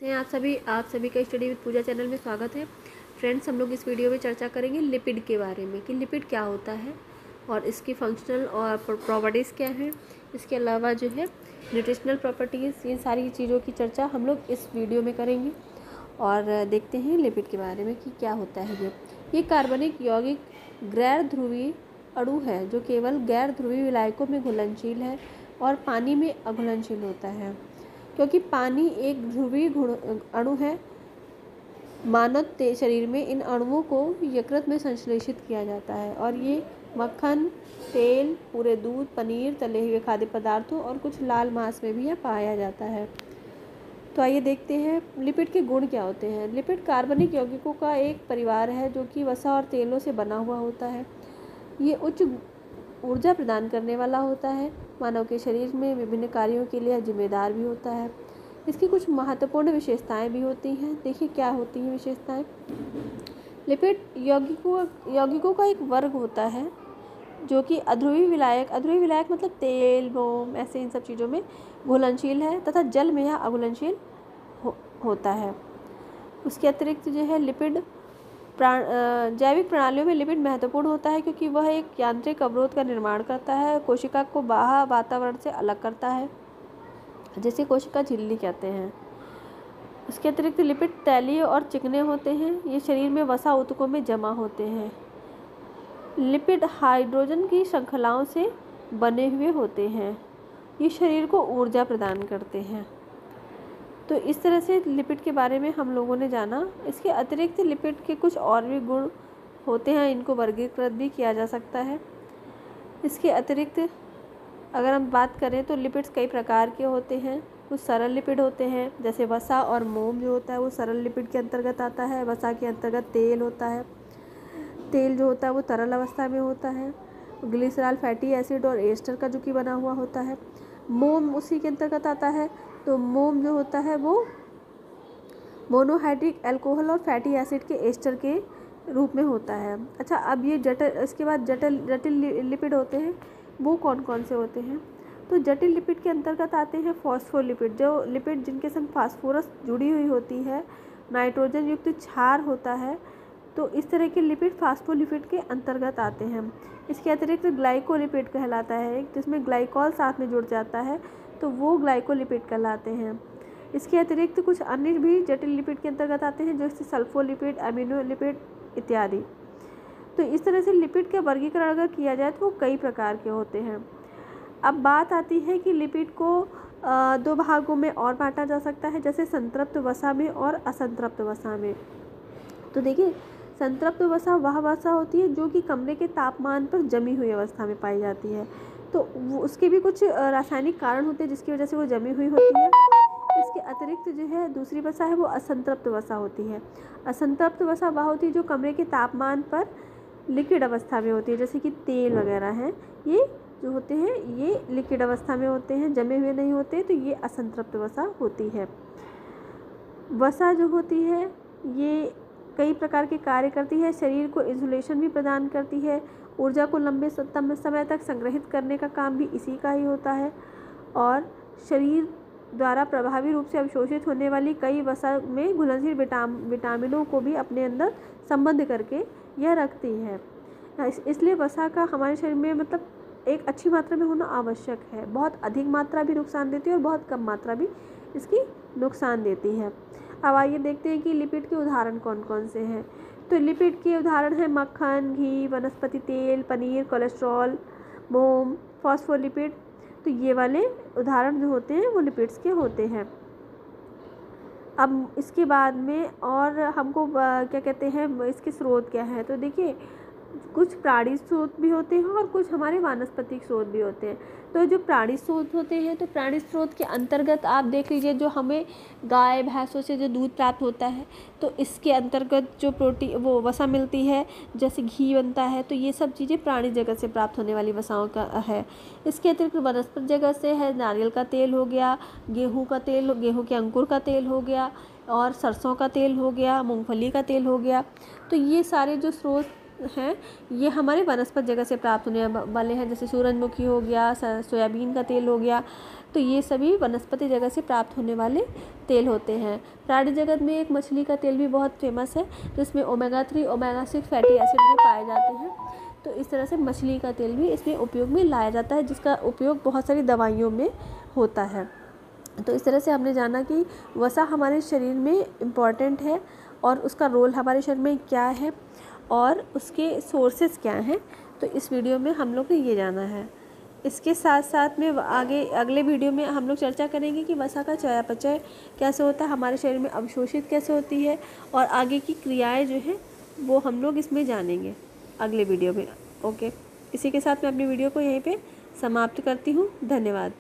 आप सभी का स्टडी विद पूजा चैनल में स्वागत है। फ्रेंड्स, हम लोग इस वीडियो में चर्चा करेंगे लिपिड के बारे में कि लिपिड क्या होता है और इसकी फंक्शनल और प्रॉपर्टीज़ क्या हैं। इसके अलावा जो है न्यूट्रिशनल प्रॉपर्टीज़, इन सारी चीज़ों की चर्चा हम लोग इस वीडियो में करेंगे। और देखते हैं लिपिड के बारे में कि क्या होता है। ये कार्बनिक यौगिक गैर ध्रुवीय अणु है जो केवल गैर ध्रुवीय विलायकों में घुलनशील है और पानी में अघुलनशील होता है। क्योंकि पानी एक ध्रुवीय अणु है, मानव शरीर में इन अणुओं को यकृत में संश्लेषित किया जाता है और ये मक्खन, तेल, पूरे दूध, पनीर, तले हुए खाद्य पदार्थों और कुछ लाल मांस में भी यह पाया जाता है। तो आइए देखते हैं लिपिड के गुण क्या होते हैं। लिपिड कार्बनिक यौगिकों का एक परिवार है जो कि वसा और तेलों से बना हुआ होता है। ये उच्च ऊर्जा प्रदान करने वाला होता है, मानव के शरीर में विभिन्न कार्यों के लिए जिम्मेदार भी होता है। इसकी कुछ महत्वपूर्ण विशेषताएं भी होती हैं। देखिए क्या होती हैं विशेषताएं। लिपिड यौगिकों का एक वर्ग होता है जो कि अध्रुवीय विलायक मतलब तेल, मोम, ऐसे इन सब चीज़ों में घुलनशील है तथा जल में यह अघुलनशील होता है। उसके अतिरिक्त जो है लिपिड जैविक प्रणालियों में लिपिड महत्वपूर्ण होता है क्योंकि वह एक यांत्रिक अवरोध का निर्माण करता है, कोशिका को बाह्य वातावरण से अलग करता है, जिसे कोशिका झिल्ली कहते हैं। इसके अतिरिक्त लिपिड तैलीय और चिकने होते हैं। ये शरीर में वसा ऊतकों में जमा होते हैं। लिपिड हाइड्रोजन की श्रृंखलाओं से बने हुए होते हैं। ये शरीर को ऊर्जा प्रदान करते हैं। तो इस तरह से लिपिड के बारे में हम लोगों ने जाना। इसके अतिरिक्त लिपिड के कुछ और भी गुण होते हैं, इनको वर्गीकृत भी किया जा सकता है। इसके अतिरिक्त अगर हम बात करें तो लिपिड्स कई प्रकार के होते हैं। कुछ सरल लिपिड होते हैं, जैसे वसा और मोम जो होता है वो सरल लिपिड के अंतर्गत आता है। वसा के अंतर्गत तेल होता है। तेल जो होता है वो तरल अवस्था में होता है। ग्लिसरॉल फैटी एसिड और एस्टर का जो कि बना हुआ होता है। मोम उसी के अंतर्गत आता है। तो मोम जो होता है वो मोनोहाइड्रिक अल्कोहल और फैटी एसिड के एस्टर के रूप में होता है। अच्छा, अब ये इसके बाद जटिल लिपिड होते हैं। वो कौन कौन से होते हैं? तो जटिल लिपिड के अंतर्गत आते हैं फॉस्फोलिपिड, जो लिपिड जिनके संग फास्फोरस जुड़ी हुई होती है, नाइट्रोजन युक्त क्षार होता है। तो इस तरह के लिपिड फास्फोलिपिड के अंतर्गत आते हैं। इसके अतिरिक्त ग्लाइकोलिपिड कहलाता है, जिसमें ग्लाइकॉल साथ में जुड़ जाता है, तो वो ग्लाइकोलिपिड कहलाते हैं। इसके अतिरिक्त कुछ अन्य भी जटिल लिपिड के अंतर्गत आते हैं, जैसे सल्फोलिपिड, अमीनोलिपिड इत्यादि। तो इस तरह से लिपिड का वर्गीकरण अगर किया जाए तो वो कई प्रकार के होते हैं। अब बात आती है कि लिपिड को दो भागों में और बांटा जा सकता है, जैसे संतृप्त वसा में और असंतृप्त वसा में। तो देखिए, संतृप्त वसा वह वसा होती है जो कि कमरे के तापमान पर जमी हुई अवस्था में पाई जाती है। तो उसके भी कुछ रासायनिक कारण होते हैं जिसकी वजह से वो जमी हुई होती है। इसके अतिरिक्त जो है दूसरी वसा है वो असंतृप्त वसा होती है। असंतृप्त वसा वह होती है जो कमरे के तापमान पर लिक्विड अवस्था में होती है, जैसे कि तेल वगैरह हैं, ये जो होते हैं ये लिक्विड अवस्था में होते हैं, जमे हुए नहीं होते, तो ये असंतृप्त वसा होती है। वसा जो होती है ये कई प्रकार के कार्य करती है। शरीर को इंसुलेशन भी प्रदान करती है। ऊर्जा को लंबे समय तक संग्रहित करने का काम भी इसी का ही होता है और शरीर द्वारा प्रभावी रूप से अवशोषित होने वाली कई वसा में घुलनशील विटामिनों को भी अपने अंदर संबंध करके यह रखती है। इसलिए वसा का हमारे शरीर में मतलब एक अच्छी मात्रा में होना आवश्यक है। बहुत अधिक मात्रा भी नुकसान देती है और बहुत कम मात्रा भी इसकी नुकसान देती है। अब आइए देखते हैं कि लिपिड के उदाहरण कौन कौन से हैं। तो लिपिड के उदाहरण हैं मक्खन, घी, वनस्पति तेल, पनीर, कोलेस्ट्रॉल, मोम, फॉस्फोलिपिड। तो ये वाले उदाहरण जो होते हैं वो लिपिड्स के होते हैं। अब इसके बाद में और हमको क्या कहते हैं, इसके स्रोत क्या है। तो देखिए, कुछ प्राणी स्रोत भी होते हैं और कुछ हमारे वानस्पतिक स्रोत भी होते हैं। तो जो प्राणी स्रोत होते हैं, तो प्राणी स्रोत के अंतर्गत आप देख लीजिए, जो हमें गाय भैंसों से जो दूध प्राप्त होता है, तो इसके अंतर्गत जो प्रोटीन वो वसा मिलती है, जैसे घी बनता है, तो ये सब चीज़ें प्राणी जगत से प्राप्त होने वाली वसाओं का है। इसके अतिरिक्त वनस्पति जगत से है, नारियल का तेल हो गया, गेहूँ का तेल, गेहूँ के अंकुर का तेल हो गया, और सरसों का तेल हो गया, मूंगफली का तेल हो गया। तो ये सारे जो स्रोत हैं ये हमारे वनस्पत जगत से प्राप्त होने वाले हैं, जैसे सूरजमुखी हो गया, सोयाबीन का तेल हो गया, तो ये सभी वनस्पति जगत से प्राप्त होने वाले तेल होते हैं। प्राणी जगत में एक मछली का तेल भी बहुत फेमस है, जिसमें ओमेगा 3 ओमेगा 6 फैटी एसिड भी पाए जाते हैं। तो इस तरह से मछली का तेल भी इसमें उपयोग में लाया जाता है, जिसका उपयोग बहुत सारी दवाइयों में होता है। तो इस तरह से हमने जाना कि वसा हमारे शरीर में इम्पॉर्टेंट है और उसका रोल हमारे शरीर में क्या है और उसके सोर्सेज क्या हैं। तो इस वीडियो में हम लोग ने ये जाना है। इसके साथ साथ में आगे अगले वीडियो में हम लोग चर्चा करेंगे कि वसा का चयापचय कैसे होता है, हमारे शरीर में अवशोषित कैसे होती है, और आगे की क्रियाएं जो हैं वो हम लोग इसमें जानेंगे अगले वीडियो में। ओके, इसी के साथ मैं अपनी वीडियो को यहीं पे समाप्त करती हूँ। धन्यवाद।